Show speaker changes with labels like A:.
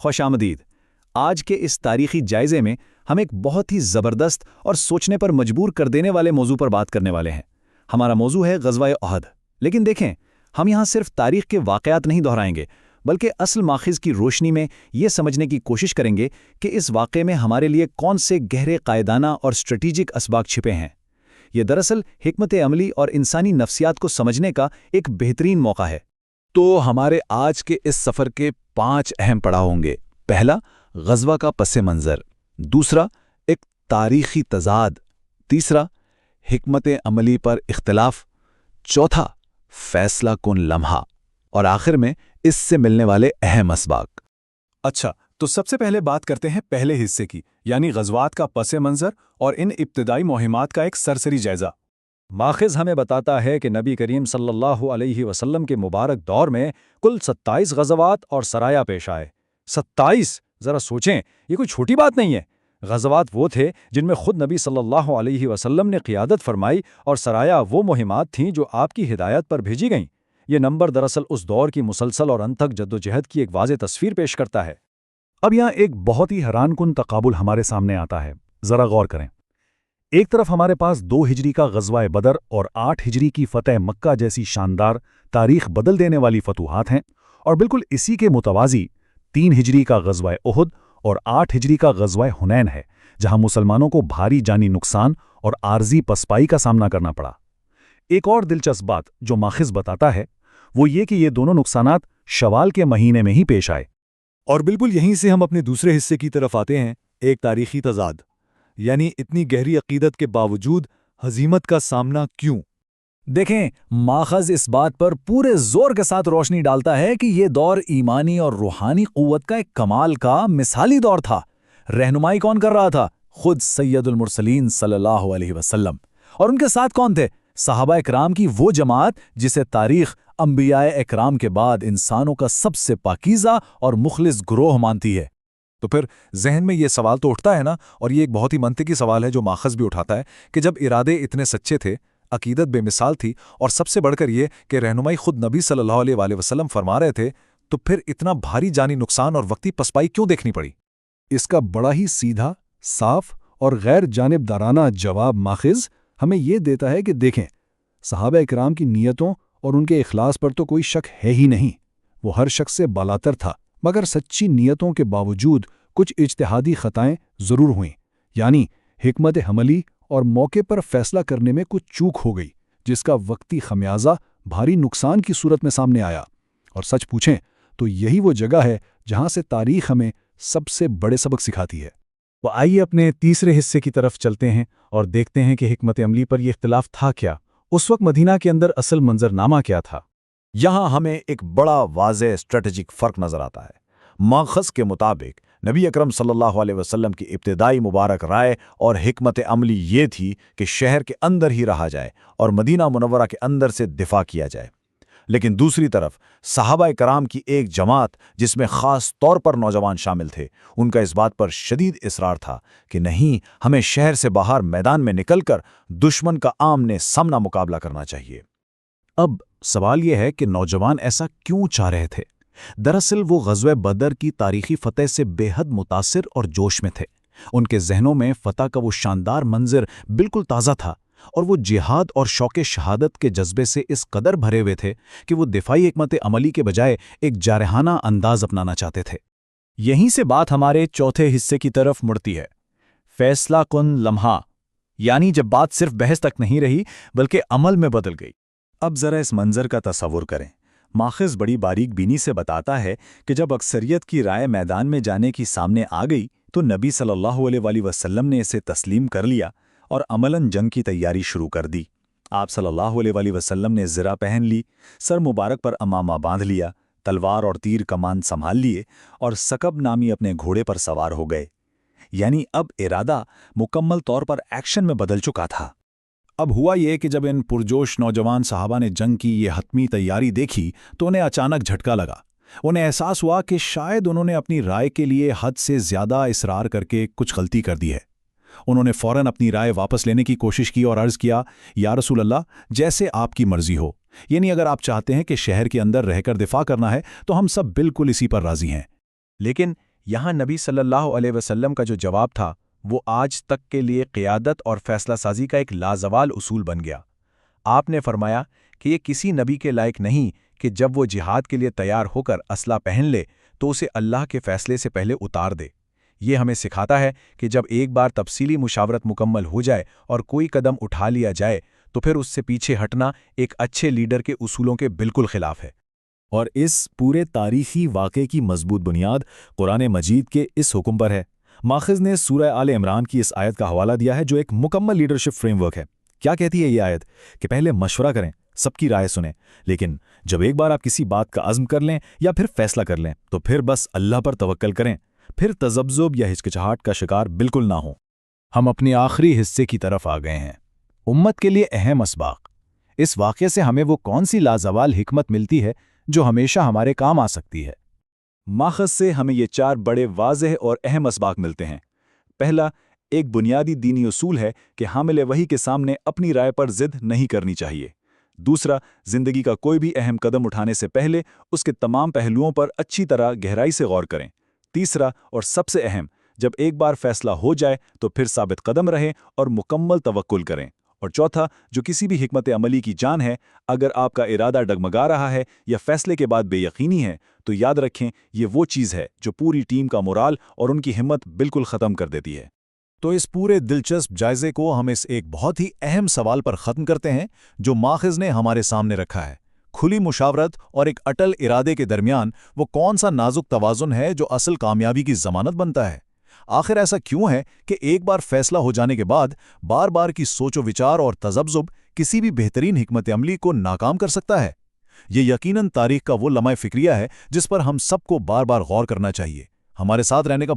A: خوش آمدید۔ آج کے اس تاریخی جائزے میں ہم ایک بہت ہی زبردست اور سوچنے پر مجبور کر دینے والے موضوع پر بات کرنے والے ہیں۔ ہمارا موضوع ہے غزوہ احد۔ لیکن دیکھیں، ہم یہاں صرف تاریخ کے واقعات نہیں دہرائیں گے، بلکہ اصل ماخذ کی روشنی میں یہ سمجھنے کی کوشش کریں گے کہ اس واقعے میں ہمارے لیے کون سے گہرے قائدانہ اور اسٹریٹجک اسباق چھپے ہیں۔ یہ دراصل حکمت عملی اور انسانی نفسیات کو سمجھنے کا ایک بہترین موقع ہے۔
B: تو ہمارے آج کے اس سفر کے 5 اہم پڑاؤ ہوں گے۔ پہلا، غزوہ کا پس منظر۔ دوسرا، ایک تاریخی تضاد۔ تیسرا، حکمت عملی پر اختلاف۔ چوتھا، فیصلہ کن لمحہ۔ اور آخر میں اس سے ملنے والے اہم اسباق۔
C: اچھا، تو سب سے پہلے بات کرتے ہیں پہلے حصے کی، یعنی غزوات کا پس منظر اور ان ابتدائی مہمات کا ایک سرسری جائزہ۔
D: ماخذ ہمیں بتاتا ہے کہ نبی کریم صلی اللہ علیہ وسلم کے مبارک دور میں کل 27 غزوات اور سرایا پیش آئے۔ 27! ذرا سوچیں، یہ کوئی چھوٹی بات نہیں ہے۔ غزوات وہ تھے جن میں خود نبی صلی اللہ علیہ وسلم نے قیادت فرمائی، اور سرایا وہ مہمات تھیں جو آپ کی ہدایت پر بھیجی گئیں۔ یہ نمبر دراصل اس دور کی مسلسل اور انتھک جدوجہد کی ایک واضح تصویر پیش کرتا ہے۔
C: اب یہاں ایک بہت ہی حیران کن تقابل ہمارے سامنے آتا ہے، ذرا غور کریں۔ ایک طرف ہمارے پاس 2 ہجری کا غزوہ بدر اور 8 ہجری کی فتح مکہ جیسی شاندار، تاریخ بدل دینے والی فتوحات ہیں، اور بالکل اسی کے متوازی 3 ہجری کا غزوہ احد اور 8 ہجری کا غزوہ حنین ہے، جہاں مسلمانوں کو بھاری جانی نقصان اور عارضی پسپائی کا سامنا کرنا پڑا۔ ایک اور دلچسپ بات جو ماخذ بتاتا ہے وہ یہ کہ یہ دونوں نقصانات شوال کے مہینے میں ہی پیش آئے۔
E: اور بالکل یہیں سے ہم اپنے دوسرے حصے کی طرف آتے ہیں، ایک تاریخی تضاد، یعنی اتنی گہری عقیدت کے باوجود ہزیمت کا سامنا کیوں؟
D: دیکھیں، ماخذ اس بات پر پورے زور کے ساتھ روشنی ڈالتا ہے کہ یہ دور ایمانی اور روحانی قوت کا ایک کمال کا مثالی دور تھا۔ رہنمائی کون کر رہا تھا؟ خود سید المرسلین صلی اللہ علیہ وسلم۔ اور ان کے ساتھ کون تھے؟ صحابہ اکرام کی وہ جماعت جسے تاریخ انبیاء اکرام کے بعد انسانوں کا سب سے پاکیزہ اور مخلص گروہ مانتی ہے۔
E: تو پھر ذہن میں یہ سوال تو اٹھتا ہے نا، اور یہ ایک بہت ہی منطقی سوال ہے جو ماخذ بھی اٹھاتا ہے، کہ جب ارادے اتنے سچے تھے، عقیدت بے مثال تھی، اور سب سے بڑھ کر یہ کہ رہنمائی خود نبی صلی اللہ علیہ وآلہ وسلم فرما رہے تھے، تو پھر اتنا بھاری جانی نقصان اور وقتی پسپائی کیوں دیکھنی پڑی؟
C: اس کا بڑا ہی سیدھا، صاف اور غیر جانبدارانہ جواب ماخذ ہمیں یہ دیتا ہے کہ دیکھیں، صحابہ اکرام کی نیتوں اور ان کے اخلاص پر تو کوئی شک ہے ہی نہیں، وہ ہر شخص سے بالاتر تھا، مگر سچی نیتوں کے باوجود کچھ اجتہادی خطائیں ضرور ہوئیں، یعنی حکمت عملی اور موقع پر فیصلہ کرنے میں کچھ چوک ہو گئی، جس کا وقتی خمیازہ بھاری نقصان کی صورت میں سامنے آیا۔ اور سچ پوچھیں تو یہی وہ جگہ ہے جہاں سے تاریخ ہمیں سب سے بڑے سبق سکھاتی ہے۔
E: تو آئیے اپنے تیسرے حصے کی طرف چلتے ہیں اور دیکھتے ہیں کہ حکمت عملی پر یہ اختلاف تھا کیا، اس وقت مدینہ کے اندر اصل منظرنامہ کیا تھا۔
B: یہاں ہمیں ایک بڑا واضح اسٹریٹجک فرق نظر آتا ہے۔ ماخذ کے مطابق نبی اکرم صلی اللہ علیہ وسلم کی ابتدائی مبارک رائے اور حکمت عملی یہ تھی کہ شہر کے اندر ہی رہا جائے اور مدینہ منورہ کے اندر سے دفاع کیا جائے۔ لیکن دوسری طرف صحابہ کرام کی ایک جماعت جس میں خاص طور پر نوجوان شامل تھے، ان کا اس بات پر شدید اصرار تھا کہ نہیں، ہمیں شہر سے باہر میدان میں نکل کر دشمن کا آمنے سامنا مقابلہ کرنا چاہیے۔
E: اب سوال یہ ہے کہ نوجوان ایسا کیوں چاہ رہے تھے؟ دراصل وہ غزوہ بدر کی تاریخی فتح سے بے حد متاثر اور جوش میں تھے۔ ان کے ذہنوں میں فتح کا وہ شاندار منظر بالکل تازہ تھا، اور وہ جہاد اور شوق شہادت کے جذبے سے اس قدر بھرے ہوئے تھے کہ وہ دفاعی حکمت عملی کے بجائے ایک جارحانہ انداز اپنانا چاہتے تھے۔
D: یہیں سے بات ہمارے چوتھے حصے کی طرف مڑتی ہے، فیصلہ کن لمحہ، یعنی جب بات صرف بحث تک نہیں رہی بلکہ عمل میں بدل گئی۔
C: اب ذرا اس منظر کا تصور کریں۔ ماخذ بڑی باریک بینی سے بتاتا ہے کہ جب اکثریت کی رائے میدان میں جانے کی سامنے آ گئی تو نبی صلی اللہ علیہ وآلہ وسلم نے اسے تسلیم کر لیا اور عملاً جنگ کی تیاری شروع کر دی۔ آپ صلی اللہ علیہ وآلہ وسلم نے زرہ پہن لی، سر مبارک پر امامہ باندھ لیا، تلوار اور تیر کمان سنبھال لیے، اور سکب نامی اپنے گھوڑے پر سوار ہو گئے۔ یعنی اب ارادہ مکمل طور پر ایکشن میں بدل چکا تھا۔ اب ہوا یہ کہ جب ان پرجوش نوجوان صحابہ نے جنگ کی یہ حتمی تیاری دیکھی تو انہیں اچانک جھٹکا لگا۔ انہیں احساس ہوا کہ شاید انہوں نے اپنی رائے کے لیے حد سے زیادہ اصرار کر کے کچھ غلطی کر دی ہے۔ انہوں نے فوراً اپنی رائے واپس لینے کی کوشش کی اور عرض کیا، یا رسول اللہ، جیسے آپ کی مرضی ہو، یعنی اگر آپ چاہتے ہیں کہ شہر کے اندر رہ کر دفاع کرنا ہے تو ہم سب بالکل اسی پر راضی ہیں۔
D: لیکن
B: یہاں نبی صلی اللہ علیہ وسلم کا جو جواب تھا وہ آج تک کے لیے قیادت اور فیصلہ سازی کا ایک لازوال اصول بن گیا۔ آپ نے فرمایا کہ یہ کسی نبی کے لائق نہیں کہ جب وہ جہاد کے لیے تیار ہو کر اسلحہ پہن لے تو اسے اللہ کے فیصلے سے پہلے اتار دے۔ یہ ہمیں سکھاتا ہے کہ جب ایک بار تفصیلی مشاورت مکمل ہو جائے اور کوئی قدم اٹھا لیا جائے تو پھر اس سے پیچھے ہٹنا ایک اچھے لیڈر کے اصولوں کے بالکل خلاف ہے۔
E: اور اس پورے تاریخی واقعے کی مضبوط بنیاد قرآن مجید کے اس حکم پر ہے۔ ماخذ نے سورہ آل عمران کی اس آیت کا حوالہ دیا ہے جو ایک مکمل لیڈرشپ فریم ورک ہے۔ کیا کہتی ہے یہ آیت؟ کہ پہلے مشورہ کریں، سب کی رائے سنیں، لیکن جب ایک بار آپ کسی بات کا عزم کر لیں یا پھر فیصلہ کر لیں تو پھر بس اللہ پر توکل کریں، پھر تذبذب یا ہچکچاہٹ کا شکار بالکل نہ ہوں۔ ہم اپنے آخری حصے کی طرف آ گئے ہیں، امت کے لیے اہم اسباق۔ اس واقعے سے ہمیں وہ کون سی لازوال حکمت ملتی ہے جو ہمیشہ ہمارے کام آ سکتی ہے؟
C: ماخذ سے ہمیں یہ 4 بڑے واضح اور اہم اسباق ملتے ہیں۔ پہلا، ایک بنیادی دینی اصول ہے کہ حامل وحی کے سامنے اپنی رائے پر ضد نہیں کرنی چاہیے۔ دوسرا، زندگی کا کوئی بھی اہم قدم اٹھانے سے پہلے اس کے تمام پہلوؤں پر اچھی طرح گہرائی سے غور کریں۔ تیسرا اور سب سے اہم، جب ایک بار فیصلہ ہو جائے تو پھر ثابت قدم رہیں اور مکمل توکل کریں۔ اور چوتھا، جو کسی بھی حکمت عملی کی جان ہے، اگر آپ کا ارادہ ڈگمگا رہا ہے یا فیصلے کے بعد بے یقینی ہے تو یاد رکھیں یہ وہ چیز ہے جو پوری ٹیم کا مورال اور ان کی ہمت بالکل ختم کر دیتی ہے۔
E: تو اس پورے دلچسپ جائزے کو ہم اس ایک بہت ہی اہم سوال پر ختم کرتے ہیں جو ماخذ نے ہمارے سامنے رکھا ہے۔ کھلی مشاورت اور ایک اٹل ارادے کے درمیان وہ کون سا نازک توازن ہے جو اصل کامیابی کی ضمانت بنتا ہے؟ آخر ایسا کیوں ہے کہ ایک بار فیصلہ ہو جانے کے بعد بار بار کی سوچ و وچار اور تذبذب کسی بھی بہترین حکمت عملی کو ناکام کر سکتا ہے؟ یہ یقیناً تاریخ کا وہ لمحہ فکریہ ہے جس پر ہم سب کو بار بار غور کرنا چاہیے۔ ہمارے ساتھ رہنے کا